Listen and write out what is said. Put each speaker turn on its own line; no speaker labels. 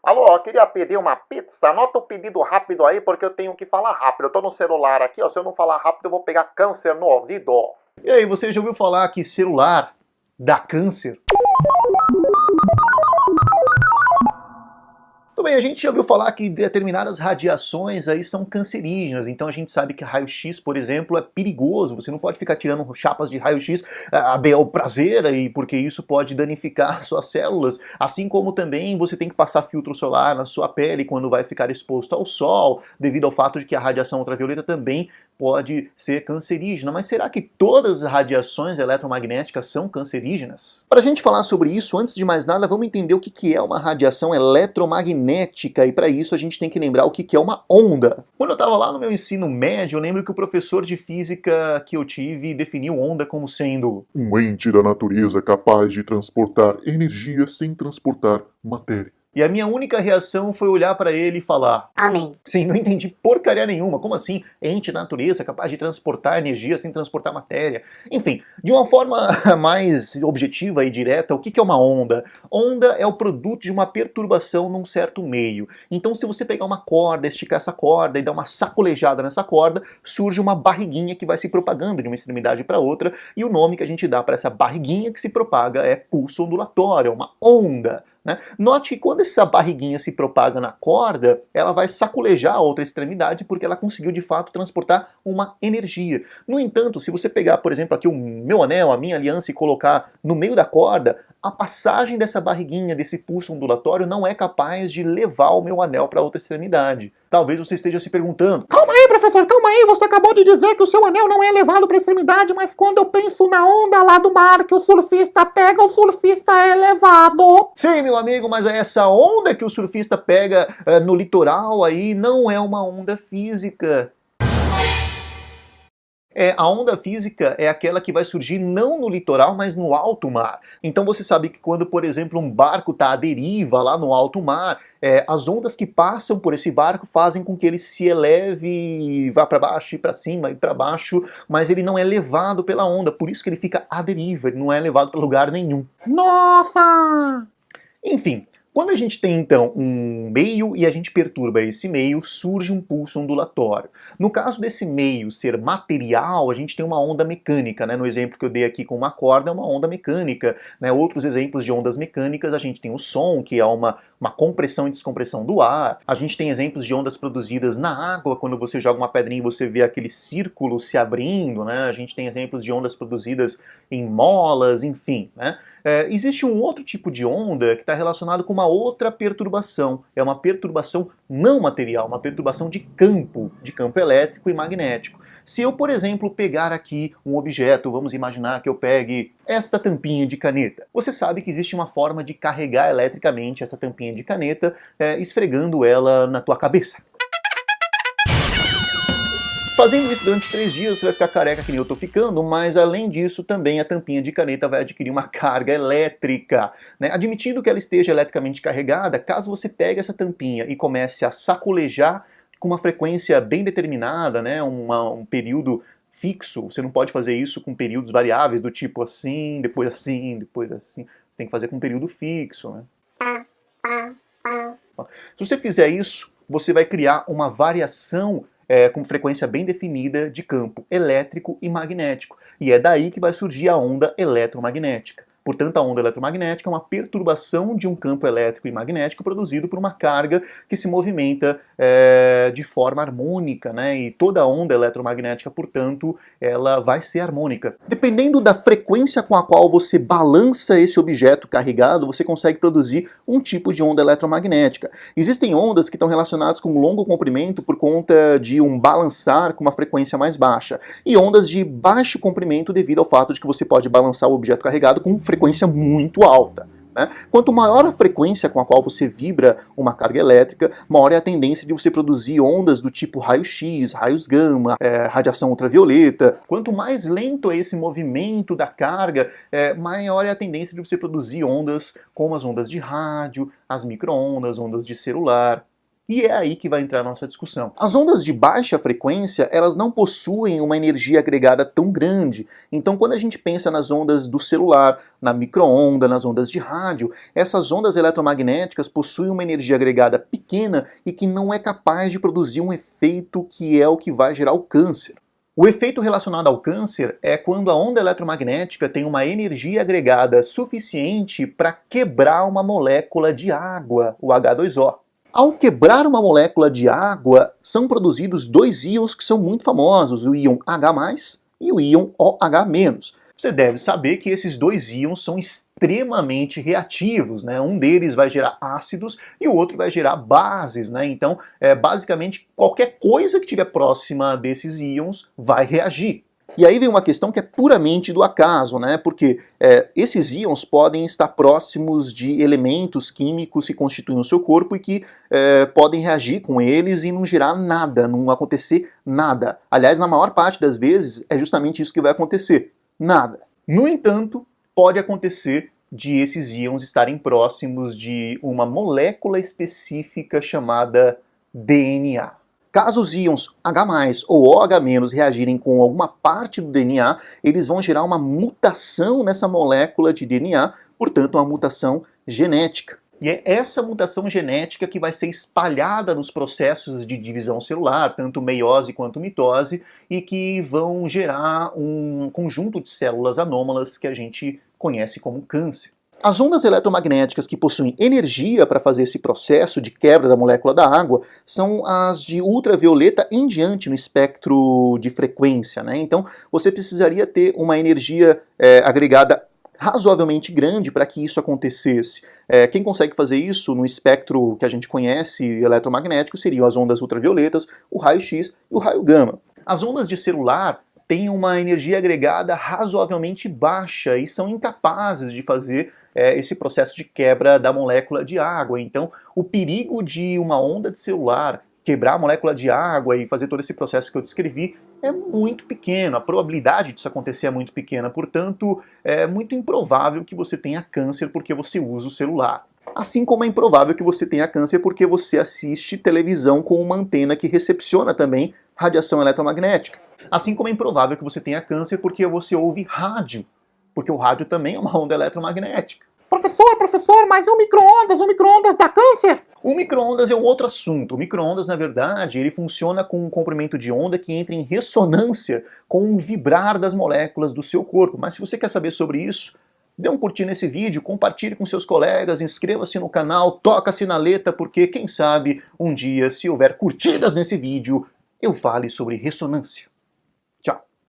Alô, eu queria pedir uma pizza. Anota o pedido rápido aí, porque eu tenho que falar rápido. Eu tô no celular aqui, ó. Se eu não falar rápido, eu vou pegar câncer no ouvido.
E aí, você já ouviu falar que celular dá câncer? Tudo bem, a gente já ouviu falar que determinadas radiações aí são cancerígenas, então a gente sabe que raio-x, por exemplo, é perigoso, você não pode ficar tirando chapas de raio-x a bel prazer, aí, porque isso pode danificar suas células, assim como também você tem que passar filtro solar na sua pele quando vai ficar exposto ao sol, devido ao fato de que a radiação ultravioleta também pode ser cancerígena. Mas será que todas as radiações eletromagnéticas são cancerígenas? Para a gente falar sobre isso, antes de mais nada, vamos entender o que é uma radiação eletromagnética, e para isso a gente tem que lembrar o que é uma onda. Quando eu estava lá no meu ensino médio, eu lembro que o professor de física que eu tive definiu onda como sendo
um ente da natureza capaz de transportar energia sem transportar matéria.
E a minha única reação foi olhar para ele e falar:
Amém.
Sim, não entendi porcaria nenhuma. Como assim? Ente da natureza capaz de transportar energia sem transportar matéria? Enfim, de uma forma mais objetiva e direta, o que é uma onda? Onda é o produto de uma perturbação num certo meio. Então, se você pegar uma corda, esticar essa corda e dar uma sacolejada nessa corda, surge uma barriguinha que vai se propagando de uma extremidade para outra, e o nome que a gente dá para essa barriguinha que se propaga é pulso ondulatório, é uma onda. Note que quando essa barriguinha se propaga na corda, ela vai sacolejar a outra extremidade porque ela conseguiu de fato transportar uma energia. No entanto, se você pegar, por exemplo, aqui o meu anel, a minha aliança e colocar no meio da corda, a passagem dessa barriguinha, desse pulso ondulatório, não é capaz de levar o meu anel para outra extremidade. Talvez você esteja se perguntando:
Calma aí, professor, calma aí, você acabou de dizer que o seu anel não é levado para a extremidade, mas quando eu penso na onda lá do mar que o surfista pega, o surfista é levado.
Sim, meu amigo, mas essa onda que o surfista pega no litoral aí não é uma onda física. A onda física é aquela que vai surgir não no litoral, mas no alto mar. Então você sabe que quando, por exemplo, um barco está à deriva lá no alto mar, as ondas que passam por esse barco fazem com que ele se eleve, vá para baixo e para cima e para baixo, mas ele não é levado pela onda, por isso que ele fica à deriva, ele não é levado para lugar nenhum.
Nossa!
Enfim, quando a gente tem então um meio e a gente perturba esse meio, surge um pulso ondulatório. No caso desse meio ser material, a gente tem uma onda mecânica, né? No exemplo que eu dei aqui com uma corda, é uma onda mecânica, né? Outros exemplos de ondas mecânicas, a gente tem o som, que é uma compressão e descompressão do ar. A gente tem exemplos de ondas produzidas na água, quando você joga uma pedrinha e você vê aquele círculo se abrindo, né? A gente tem exemplos de ondas produzidas em molas, enfim, né? Existe um outro tipo de onda que está relacionado com uma outra perturbação. É uma perturbação não material, uma perturbação de campo elétrico e magnético. Se eu, por exemplo, pegar aqui um objeto, vamos imaginar que eu pegue esta tampinha de caneta. Você sabe que existe uma forma de carregar eletricamente essa tampinha de caneta, esfregando ela na tua cabeça. Fazendo isso durante 3 dias, você vai ficar careca que nem eu tô ficando, mas além disso, também a tampinha de caneta vai adquirir uma carga elétrica, né? Admitindo que ela esteja eletricamente carregada, caso você pegue essa tampinha e comece a sacolejar com uma frequência bem determinada, né? Um período fixo, você não pode fazer isso com períodos variáveis, do tipo assim, depois assim, depois assim. Você tem que fazer com um período fixo, né? Se você fizer isso, você vai criar uma variação com frequência bem definida de campo elétrico e magnético. E é daí que vai surgir a onda eletromagnética. Portanto, a onda eletromagnética é uma perturbação de um campo elétrico e magnético produzido por uma carga que se movimenta de forma harmônica, né? E toda onda eletromagnética, portanto, ela vai ser harmônica. Dependendo da frequência com a qual você balança esse objeto carregado, você consegue produzir um tipo de onda eletromagnética. Existem ondas que estão relacionadas com longo comprimento por conta de um balançar com uma frequência mais baixa, e ondas de baixo comprimento devido ao fato de que você pode balançar o objeto carregado com frequência muito alta. Né? Quanto maior a frequência com a qual você vibra uma carga elétrica, maior é a tendência de você produzir ondas do tipo raio-x, raios gama, radiação ultravioleta. Quanto mais lento é esse movimento da carga, maior é a tendência de você produzir ondas como as ondas de rádio, as micro-ondas, ondas de celular. E é aí que vai entrar a nossa discussão. As ondas de baixa frequência, elas não possuem uma energia agregada tão grande. Então, quando a gente pensa nas ondas do celular, na micro-onda, nas ondas de rádio, essas ondas eletromagnéticas possuem uma energia agregada pequena e que não é capaz de produzir um efeito que é o que vai gerar o câncer. O efeito relacionado ao câncer é quando a onda eletromagnética tem uma energia agregada suficiente para quebrar uma molécula de água, o H2O. Ao quebrar uma molécula de água, são produzidos dois íons que são muito famosos, o íon H+, e o íon OH-. Você deve saber que esses dois íons são extremamente reativos, né? Um deles vai gerar ácidos e o outro vai gerar bases, né? Então, basicamente, qualquer coisa que estiver próxima desses íons vai reagir. E aí vem uma questão que é puramente do acaso, né? Porque esses íons podem estar próximos de elementos químicos que constituem o seu corpo e que podem reagir com eles e não gerar nada, não acontecer nada. Aliás, na maior parte das vezes, é justamente isso que vai acontecer. Nada. No entanto, pode acontecer de esses íons estarem próximos de uma molécula específica chamada DNA. Caso os íons H+ ou OH- reagirem com alguma parte do DNA, eles vão gerar uma mutação nessa molécula de DNA, portanto uma mutação genética. E é essa mutação genética que vai ser espalhada nos processos de divisão celular, tanto meiose quanto mitose, e que vão gerar um conjunto de células anômalas que a gente conhece como câncer. As ondas eletromagnéticas que possuem energia para fazer esse processo de quebra da molécula da água são as de ultravioleta em diante no espectro de frequência, né? Então você precisaria ter uma energia agregada razoavelmente grande para que isso acontecesse. Quem consegue fazer isso no espectro que a gente conhece eletromagnético seriam as ondas ultravioletas, o raio-x e o raio gama. As ondas de celular têm uma energia agregada razoavelmente baixa e são incapazes de fazer esse processo de quebra da molécula de água. Então, o perigo de uma onda de celular quebrar a molécula de água e fazer todo esse processo que eu descrevi é muito pequeno, a probabilidade disso acontecer é muito pequena, portanto, é muito improvável que você tenha câncer porque você usa o celular. Assim como é improvável que você tenha câncer porque você assiste televisão com uma antena que recepciona também radiação eletromagnética. Assim como é improvável que você tenha câncer porque você ouve rádio, porque o rádio também é uma onda eletromagnética.
Professor, mas o micro-ondas dá câncer?
O micro-ondas é um outro assunto. O micro-ondas, na verdade, ele funciona com um comprimento de onda que entra em ressonância com o vibrar das moléculas do seu corpo. Mas se você quer saber sobre isso, dê um curtir nesse vídeo, compartilhe com seus colegas, inscreva-se no canal, toca a sinaleta, porque quem sabe um dia, se houver curtidas nesse vídeo, eu fale sobre ressonância.